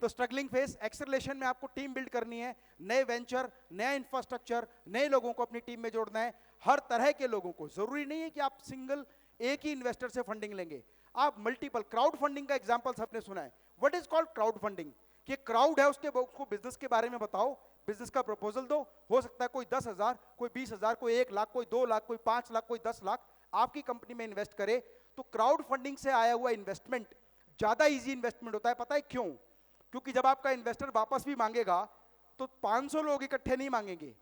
तो struggling face, acceleration में आपको टीम बिल्ड करनी है, नए वेंचर, नया इंफ्रास्ट्रक्चर, नए लोगों को अपनी टीम में जोड़ना है, हर तरह के लोगों को। जरूरी नहीं है कि आप सिंगल एक ही इन्वेस्टर से फंडिंग लेंगे, आप मल्टीपल। क्राउड फंडिंग का एग्जांपल सबने सुना है। What is called crowd funding? कि क्राउड है, उसको बिजनेस के बारे में बताओ, बिजनेस का प्रपोजल दो। हो सकता है कोई 10,000, कोई 20,000, कोई 1 लाख, कोई 2 लाख, कोई 5 लाख, कोई 10 लाख आपकी कंपनी में इन्वेस्ट करे। तो क्राउड फंडिंग से आया हुआ इन्वेस्टमेंट ज्यादा इजी इन्वेस्टमेंट होता है। पता है क्यों? क्योंकि जब आपका इन्वेस्टर वापस भी मांगेगा तो 500 लोग इकट्ठे नहीं मांगेंगे।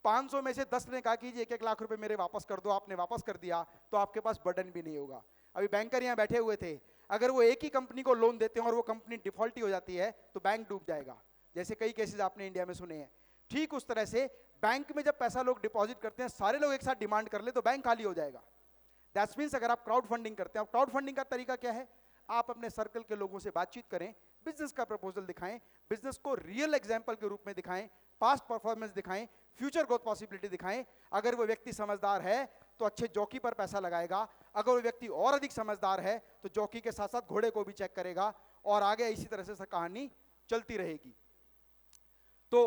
500 में से 10 ने कहा कि जी 1-1 लाख रुपए मेरे वापस कर दो, आपने वापस कर दिया, तो आपके पास बर्डन भी नहीं होगा। अभी बैंकर यहाँ बैठे हुए थे, अगर वो एक ही कंपनी को लोन देते हैं और वो कंपनी डिफॉल्टी हो जाती है तो बैंक डूब जाएगा, जैसे कई केसेस आपने इंडिया में सुने हैं। ठीक उस तरह से बैंक में जब पैसा लोग डिपॉजिट करते हैं, सारे लोग एक साथ डिमांड कर ले तो बैंक खाली हो जाएगा। दैट्स मीन्स अगर आप क्राउड फंडिंग करते हैं, क्राउड फंडिंग का तरीका क्या है? आप अपने सर्कल के लोगों से बातचीत करें, बिजनेस का प्रपोजल दिखाएं, बिजनेस को रियल एग्जांपल के रूप में दिखाएं, पास्ट परफॉर्मेंस दिखाएं, फ्यूचर ग्रोथ पॉसिबिलिटी दिखाएं। अगर वो व्यक्ति समझदार है तो अच्छे जॉकी पर पैसा लगाएगा, अगर वो व्यक्ति और अधिक समझदार है तो जॉकी के साथ साथ घोड़े को भी चेक करेगा, और आगे इसी तरह से कहानी चलती रहेगी। तो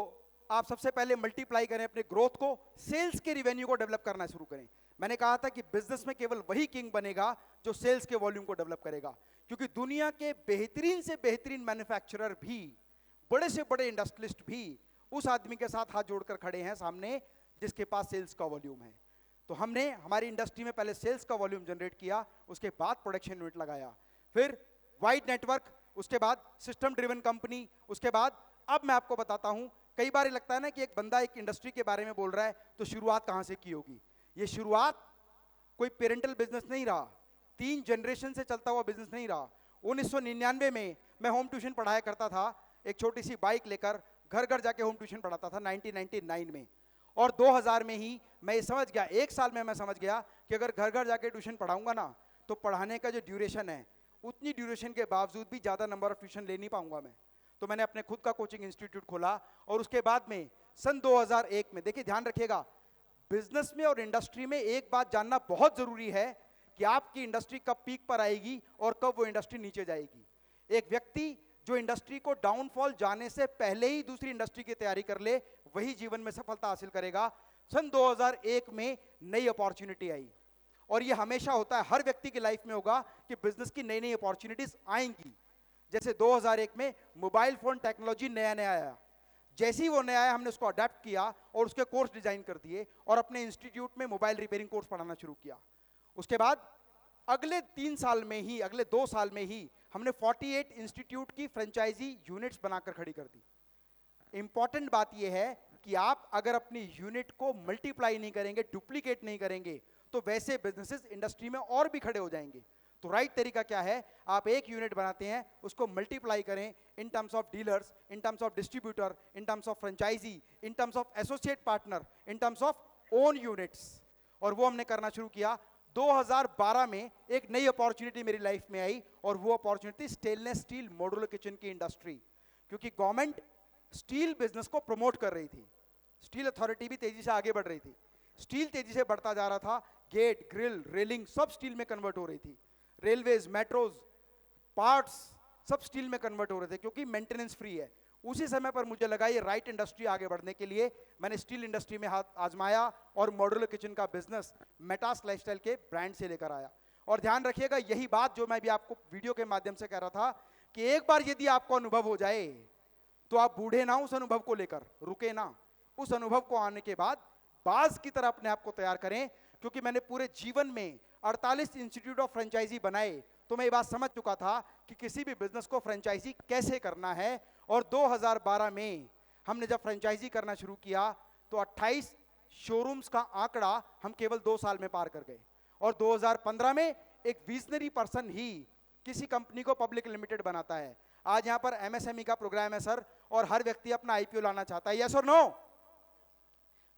आप सबसे पहले मल्टीप्लाई करें अपने ग्रोथ को, सेल्स के रिवेन्यू को डेवलप करना शुरू करें। मैंने कहा था कि बिजनेस में केवल वही किंग बनेगा जो सेल्स के वॉल्यूम को डेवलप करेगा, क्योंकि दुनिया के बेहतरीन से बेहतरीन मैन्युफैक्चरर भी, बड़े से बड़े इंडस्ट्रियलिस्ट भी उस आदमी के साथ हाथ जोड़कर खड़े हैं सामने जिसके पास सेल्स का वॉल्यूम है। तो हमने हमारी इंडस्ट्री में पहले सेल्स का वॉल्यूम जनरेट किया, उसके बाद प्रोडक्शन यूनिट लगाया, फिर वाइड नेटवर्क, उसके बाद सिस्टम ड्रिवन कंपनी, उसके बाद अब मैं आपको बताता हूं। कई बार लगता है ना कि एक बंदा एक इंडस्ट्री के बारे में बोल रहा है तो शुरुआत कहां से की होगी। ये शुरुआत कोई पेरेंटल बिजनेस नहीं रहा, 3 जनरेशन से चलता हुआ बिजनेस नहीं रहा। 1999 में मैं होम ट्यूशन पढ़ाया करता था, एक छोटी सी बाइक लेकर घर घर जाके होम ट्यूशन पढ़ाता था 1999 में। और 2000 में ही मैं ये समझ गया, 1 साल में मैं समझ गया कि अगर घर घर जाके ट्यूशन पढ़ाऊंगा ना तो पढ़ाने का जो ड्यूरेशन है, उतनी ड्यूरेशन के बावजूद भी ज्यादा नंबर ऑफ ट्यूशन ले नहीं पाऊंगा मैं। तो मैंने अपने खुद का कोचिंग इंस्टीट्यूट खोला, और उसके बाद में सन 2001 में, देखिए ध्यान रखिएगा, बिजनेस में और इंडस्ट्री में एक बात जानना बहुत जरूरी है कि आपकी इंडस्ट्री कब पीक पर आएगी और कब वो इंडस्ट्री नीचे जाएगी। एक व्यक्ति जो इंडस्ट्री को डाउनफॉल जाने से पहले ही दूसरी इंडस्ट्री की तैयारी कर ले, वही जीवन में सफलता हासिल करेगा। सन 2001 में नई अपॉर्चुनिटी आई, और ये हमेशा होता है, हर व्यक्ति की लाइफ में होगा कि बिजनेस की नई नई अपॉर्चुनिटीज आएंगी। जैसे 2001 में मोबाइल फोन टेक्नोलॉजी नया नया आया, जैसे ही वो नया आया हमने उसको अडेप्ट किया और उसके कोर्स डिजाइन कर दिए और अपने इंस्टीट्यूट में मोबाइल रिपेयरिंग कोर्स पढ़ाना शुरू किया। उसके बाद अगले 2 साल में ही हमने 48 इंस्टीट्यूट की फ्रेंचाइजी यूनिट्स बनाकर खड़ी कर दी। इंपॉर्टेंट बात यह है कि आप अगर अपनी यूनिट को मल्टीप्लाई नहीं करेंगे, डुप्लीकेट नहीं करेंगे, तो वैसे बिजनेसेस इंडस्ट्री में और भी खड़े हो जाएंगे। तो राइट तरीका क्या है? आप एक यूनिट बनाते हैं, उसको मल्टीप्लाई करें in terms of dealers, in terms of distributor, in terms of franchisee, in terms of associate partner, in terms of own units. और वो हमने करना शुरू किया। 2012 में एक नई अपॉर्चुनिटी मेरी लाइफ में आई, और वो opportunity stainless steel modular kitchen की इंडस्ट्री, क्योंकि गवर्नमेंट स्टील बिजनेस को प्रमोट कर रही थी, स्टील अथॉरिटी भी तेजी से आगे बढ़ रही थी, स्टील तेजी से बढ़ता जा रहा था, गेट, ग्रिल, रेलिंग सब स्टील में कन्वर्ट हो रही थी, रेलवेज, मेट्रोज, पार्ट्स सब स्टील में कन्वर्ट हो रहे थे क्योंकि मेंटेनेंस फ्री है। उसी समय पर मुझे लगा ये राइट इंडस्ट्री आगे बढ़ने के लिए। मैंने स्टील इंडस्ट्री में हाथ आजमाया और मॉड्यूलर किचन का बिजनेस मेटास लाइफस्टाइल के ब्रांड से लेकर आया। और ध्यान रखिएगा, यही बात जो मैं भी आपको वीडियो के माध्यम से कह रहा था कि एक बार यदि आपको अनुभव हो जाए तो आप बूढ़े ना उस अनुभव को लेकर, रुके ना, उस अनुभव को आने के बाद बाज की तरह अपने आप को तैयार करें। क्योंकि मैंने पूरे जीवन में 48 इंस्टीट्यूट ऑफ फ्रेंचाइजी बनाए, तो मैं ये बात समझ चुका था कि किसी भी बिजनेस को फ्रेंचाइजी कैसे करना है। और 2012 में हमने जब फ्रेंचाइजी करना शुरू किया तो 28 शोरूम्स का आंकड़ा हम केवल 2 साल में पार कर गए। और 2015 में एक विजनरी पर्सन ही किसी कंपनी को पब्लिक लिमिटेड बनाता है। आज यहां पर एमएसएमई का प्रोग्राम है सर, और हर व्यक्ति अपना आईपीओ लाना चाहता है, यस और नो?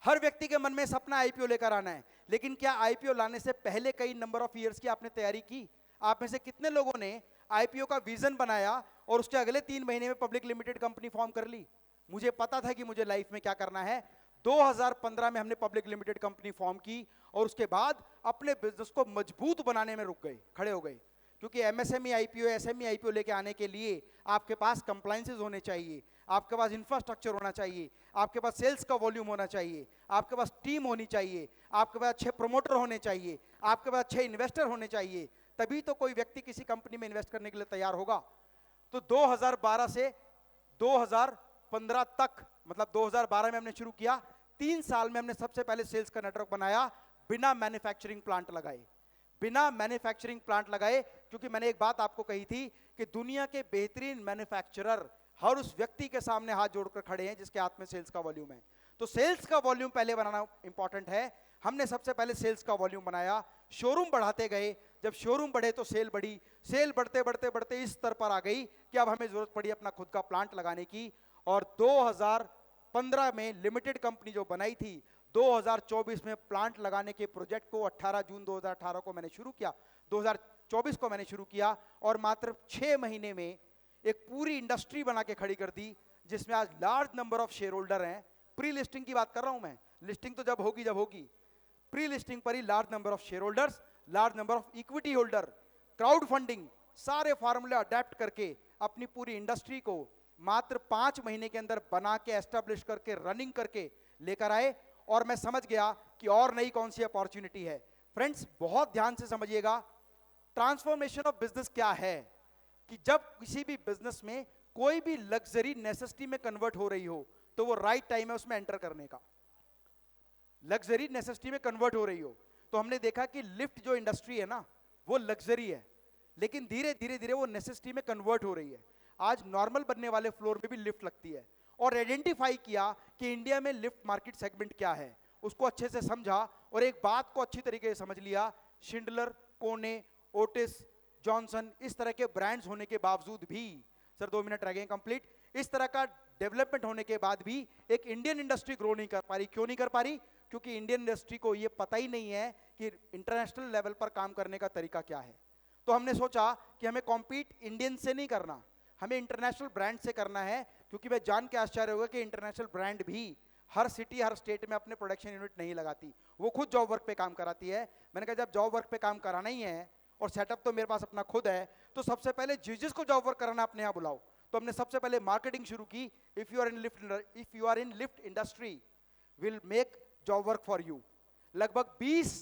हर व्यक्ति के मन में सपना आईपीओ लेकर आना है, लेकिन क्या आईपीओ लाने से पहले कई नंबर ऑफ इयर्स की आपने तैयारी की? आप में से कितने लोगों ने आईपीओ का विजन बनाया और उसके अगले 3 महीने में पब्लिक लिमिटेड कंपनी फॉर्म कर ली? मुझे पता था कि मुझे लाइफ में क्या करना है। 2015 में हमने पब्लिक लिमिटेड कंपनी फॉर्म की और उसके बाद अपने बिजनेस को मजबूत बनाने में रुक गए, खड़े हो गए। क्योंकि एमएसएमई आईपीओ, एसएमई आईपीओ लेके आने के लिए आपके पास कंप्लायंसेस होने चाहिए, आपके पास इंफ्रास्ट्रक्चर होना चाहिए, आपके पास सेल्स का वॉल्यूम होना चाहिए, आपके पास टीम होनी चाहिए, आपके पास अच्छे प्रमोटर होने चाहिए, आपके पास अच्छे इन्वेस्टर होने चाहिए, तभी तो कोई व्यक्ति किसी कंपनी में इन्वेस्ट करने के लिए तैयार होगा। तो 2012 से 2015 तक, मतलब 2012 में हमने शुरू किया, 3 साल में हमने सबसे पहले सेल्स का नेटवर्क बनाया बिना मैन्युफैक्चरिंग प्लांट लगाए, बिना मैन्युफैक्चरिंग प्लांट लगाए। क्योंकि मैंने एक बात आपको कही थी कि दुनिया के बेहतरीन मैन्युफैक्चरर हर उस व्यक्ति के सामने हाथ जोड़कर खड़े हैं जिसके हाथ में सेल्स का वॉल्यूम है। तो सेल्स का वॉल्यूम पहले बनाना इंपॉर्टेंट है। हमने सबसे पहले सेल्स का वॉल्यूम बनाया, शोरूम बढ़ाते गए, जब शोरूम बढ़े तो सेल बढ़ी, सेल बढ़ते बढ़ते बढ़ते इस स्तर पर आ गई कि अब हमें जरूरत पड़ी अपना खुद का प्लांट लगाने की। और 2015 में लिमिटेड कंपनी जो बनाई थी, 2024 में प्लांट लगाने के प्रोजेक्ट को 18 जून 2018 को मैंने शुरू किया, 2024 को मैंने शुरू किया, और मात्र 6 महीने में एक पूरी इंडस्ट्री बना के खड़ी कर दी, जिसमें आज large number of share holder हैं। प्री लिस्टिंग की बात कर रहा हूं मैं, लिस्टिंग तो जब होगी, प्री लिस्टिंग पर ही large number of share holders, large number of equity holder, crowd funding, सारे फॉर्मूले अडेप्ट करके अपनी पूरी इंडस्ट्री को मात्र 5 महीने के अंदर बना के, एस्टेब्लिश करके, रनिंग करके लेकर आए। और मैं समझ गया कि और नई कौन सी अपॉर्चुनिटी है। फ्रेंड्स, बहुत ध्यान से समझिएगा, ट्रांसफॉर्मेशन ऑफ बिजनेस क्या है, कि जब किसी भी बिजनेस में कोई भी लग्जरी नेसेसिटी में कन्वर्ट हो रही हो, तो वो राइट टाइम है उसमें एंटर करने का। लग्जरी नेसेसिटी में कन्वर्ट हो रही हो, तो हमने देखा कि लिफ्ट जो इंडस्ट्री है ना, वो लग्जरी है, लेकिन धीरे धीरे वो नेसेसिटी में कन्वर्ट हो रही है। आज नॉर्मल बनने वाले फ्लोर में भी लिफ्ट लगती है। और आइडेंटिफाई किया कि इंडिया में लिफ्ट मार्केट सेगमेंट क्या है, उसको अच्छे से समझा, और एक बात को अच्छी तरीके से समझ लिया, शिंडलर, कोने, ओटिस, जॉनसन, इस तरह के ब्रांड्स होने के बावजूद भी, सर 2 मिनट रह गए कंप्लीट, इस तरह का डेवलपमेंट होने के बाद भी एक इंडियन इंडस्ट्री ग्रो नहीं कर पा रही। क्यों नहीं कर पा रही? क्योंकि इंडियन इंडस्ट्री को ये पता ही नहीं है कि इंटरनेशनल लेवल पर काम करने का तरीका क्या है। तो हमने सोचा कि हमें कॉम्पीट इंडियन से नहीं करना, हमें इंटरनेशनल ब्रांड से करना है। क्योंकि मैं जान के आश्चर्य होगा कि इंटरनेशनल ब्रांड भी हर सिटी, हर स्टेट में अपने प्रोडक्शन यूनिट नहीं लगाती, वो खुद जॉब वर्क पे काम कराती है। मैंने कहा जब जॉब वर्क पे काम कराना ही है और सेटअप तो मेरे पास अपना खुद है, तो सबसे पहले जिसको जॉब वर्क कराना अपने यहाँ बुलाओ। तो हमने सबसे पहले मार्केटिंग शुरू की। If you are in lift industry, will make job work for you. लगभग 20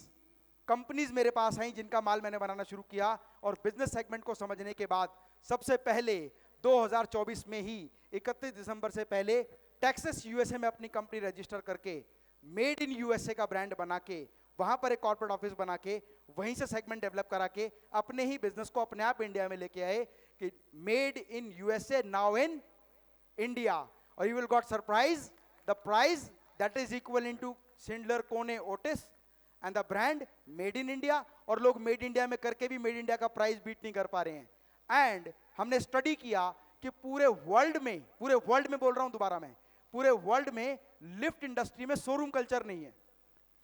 कंपनीज मेरे आई हैं जिनका माल मैंने बनाना शुरू किया। और बिजनेस सेगमेंट को समझने के बाद सबसे पहले 2024 में ही 31 दिसंबर से पहले टेक्सास यूएसए में अपनी कंपनी रजिस्टर करके मेड इन यूएसए का ब्रांड बना के, वहां पर एक कॉर्पोरेट ऑफिस बना के, वहीं से सेगमेंट डेवलप करा के अपने ही बिजनेस को अपने आप इंडिया में लेके आए कि made in USA now in India. और you will got surprise, the price that is equal into Schindler, Kone, Otis and the brand made in India. और लोग मेड इंडिया में करके भी मेड इंडिया का प्राइस बीट नहीं कर पा रहे हैं। एंड हमने स्टडी किया कि पूरे वर्ल्ड में बोल रहा हूं दोबारा मैं, पूरे वर्ल्ड में लिफ्ट इंडस्ट्री में शोरूम कल्चर नहीं है।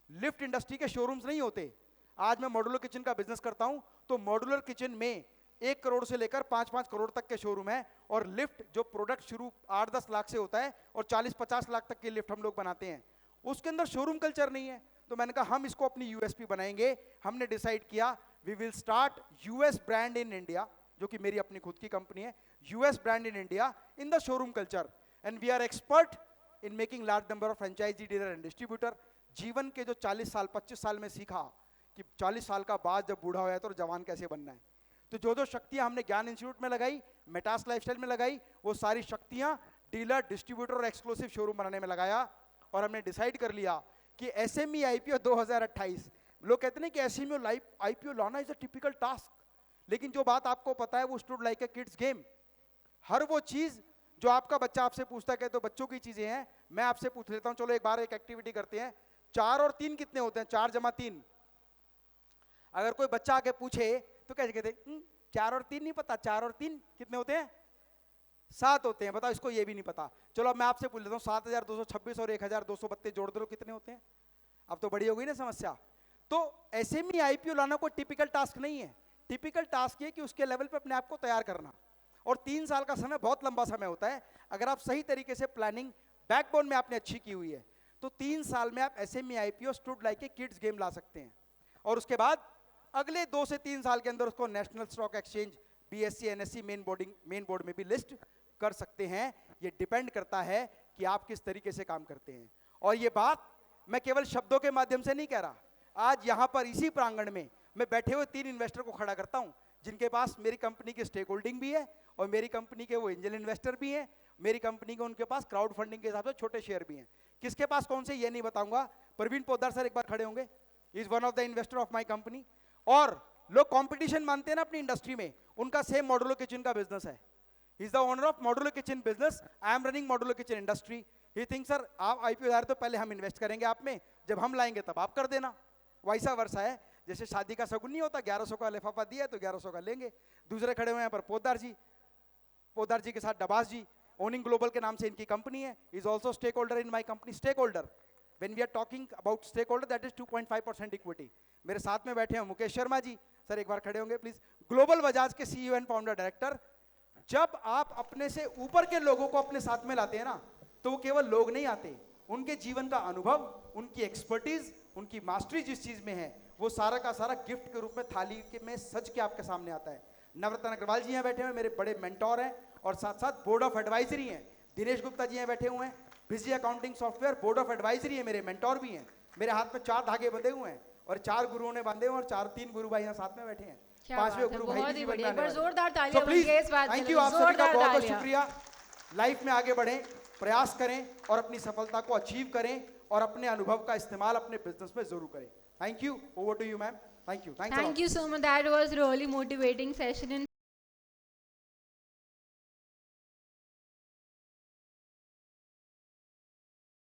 लिफ्ट इंडस्ट्री के शोरूम्स नहीं होते। आज मैं मॉड्यूलर किचन का बिजनेस करता हूं, तो मॉड्यूलर किचन में 1 करोड़ से लेकर 5-5 करोड़ तक के शोरूम है। और लिफ्ट जो प्रोडक्ट शुरू 8-10 लाख से होता है और 40-50 लाख तक के लिफ्ट हम लोग बनाते हैं, उसके अंदर शोरूम कल्चर नहीं है। तो मैंने कहा हम इसको अपनी यूएसपी बनाएंगे। हमने डिसाइड किया we will start US brand in India, जो कि मेरी अपनी खुद की कंपनी है, US brand in India in the showroom culture. And we are expert in making large number of franchisee dealer and distributor. जीवन के जो 40 साल 25 साल में सीखा कि 40 साल का बाद जब बूढ़ा हो जाए तो जवान कैसे बनना है, तो जो शक्तियां हमने ज्ञान इंस्टीट्यूट में लगाई, मेटास लाइफस्टाइल में लगाई, वो सारी शक्तियां डीलर, डिस्ट्रीब्यूटर और एक्सक्लूसिव शोरूम बनाने में लगाया। और हमने डिसाइड कर लिया कि एसएमई आईपीओ 2028, लोग कहते हैं कि एसएमई आईपीओ लाना इज अ टिपिकल टास्क, लेकिन जो बात आपको पता है वो stood like a kids game. हर वो चीज जो आपका बच्चा आपसे पूछता है, तो बच्चों की चीजें हैं, मैं आपसे पूछ लेता हूं, चलो एक बार एक एक्टिविटी करते हैं। 4 और 3 कितने होते हैं? 4 जमा 3। अगर कोई बच्चा आके पूछे तो कैसे कहते? 4 और 3 नहीं पता? 4 और 3 कितने होते हैं? 7 होते हैं। बताओ, इसको ये भी नहीं पता। चलो अब मैं आपसे पूछ लेता हूँ, 7226 और 1232 जोड़ दो, कितने होते हैं? अब तो बड़ी हो गई ना समस्या। तो एसएमई आईपीओ लाना कोई टिपिकल टास्क नहीं है। टिपिकल टास्क ये कि उसके लेवल पे अपने आप को तैयार करना। और 3 साल का समय बहुत लंबा समय होता है। अगर आप सही तरीके से प्लानिंग बैकबोन में आपने अच्छी की हुई है, तो 3 साल में आप SME IPO stood like a kids game ला सकते हैं। और उसके बाद अगले 2 से 3 साल के अंदर उसको national stock exchange, BSE, NSE main board में भी लिस्ट कर सकते हैं। ये डिपेंड करता है कि आप किस तरीके से काम करते हैं। और ये बात मैं केवल शब्दों के माध्यम से नहीं कह रहा, आज यहां पर इसी प्रांगण में मैं बैठे हुए 3 इन्वेस्टर को खड़ा करता हूं जिनके पास मेरी कंपनी की स्टेक होल्डिंग भी है और मेरी कंपनी के वो एंजल इन्वेस्टर भी हैं, मेरी कंपनी के उनके पास क्राउड फंडिंग के हिसाब से छोटे शेयर भी हैं। किसके पास कौन से ये नहीं बताऊंगा। प्रवीण पोद्दार सर एक बार खड़े होंगे, is one of the investor of my company. और लोग कंपटीशन मानते हैं ना अपनी इंडस्ट्री में, उनका सेम मॉड्यूलर किचन का बिजनेस है। He is the owner of modular kitchen business, I am running modular kitchen industry. He think sir आप IPO आ रहे तो पहले हम इन्वेस्ट करेंगे आप में, जब हम लाएंगे तब आप कर देना। वैसा वर्षा है, जैसे शादी का शगुन नहीं होता, 1100 का लिफाफा दिया तो 1100 का लेंगे। दूसरे खड़े हुए हैं पर पोद्दार जी के साथ डबास जी, ओनिंग ग्लोबल के नाम से इनकी कंपनी है, is also stake holder in my company. Stake holder, when we are talking about stake holder, that is 2.5% equity. मेरे साथ में बैठे हैं मुकेश शर्मा जी, सर एक बार खड़े होंगे प्लीज, ग्लोबल बजाज के CEO एंड फाउंडर डायरेक्टर। जब आप अपने से ऊपर के लोगों को अपने साथ में लाते हैं ना, तो वो केवल लोग नहीं आते, उनके जीवन का अनुभव, उनकी एक्सपर्टीज, उनकी मास्टरी जिस चीज में है, वो सारा का सारा गिफ्ट के रूप में थाली में सज के आपके सामने आता है। नवरत्न अग्रवाल जी यहाँ बैठे हुए मेरे बड़े मेंटोर हैं और साथ साथ बोर्ड ऑफ एडवाइजरी हैं। दिनेश गुप्ता जी यहाँ बैठे हुए हैं, busy accounting software board of advisory है, मेरे मेंटोर भी हैं। मेरे हाथ में 4 धागे बंधे हुए हैं और 4 गुरुओं ने बांधे हुए और 3 गुरु भाई यहाँ साथ में बैठे हैं। 5वें गुरु भाई भी बनने वाले हैं। जोरदार तालियां प्लीज इस बात थैंक के यू, लिए, आप सभी का जोरदार बहुत बहुत तालियां। शुक्रिया। लाइफ में आगे बढ़ें, प्रयास करें और अपनी सफलता को अचीव करें और अपने अनुभव का इस्तेमाल अपने बिजनेस में जरूर करें। Thank you, over to you ma'am. Thank you. Thanks a lot. Thank you so much. That was really motivating session in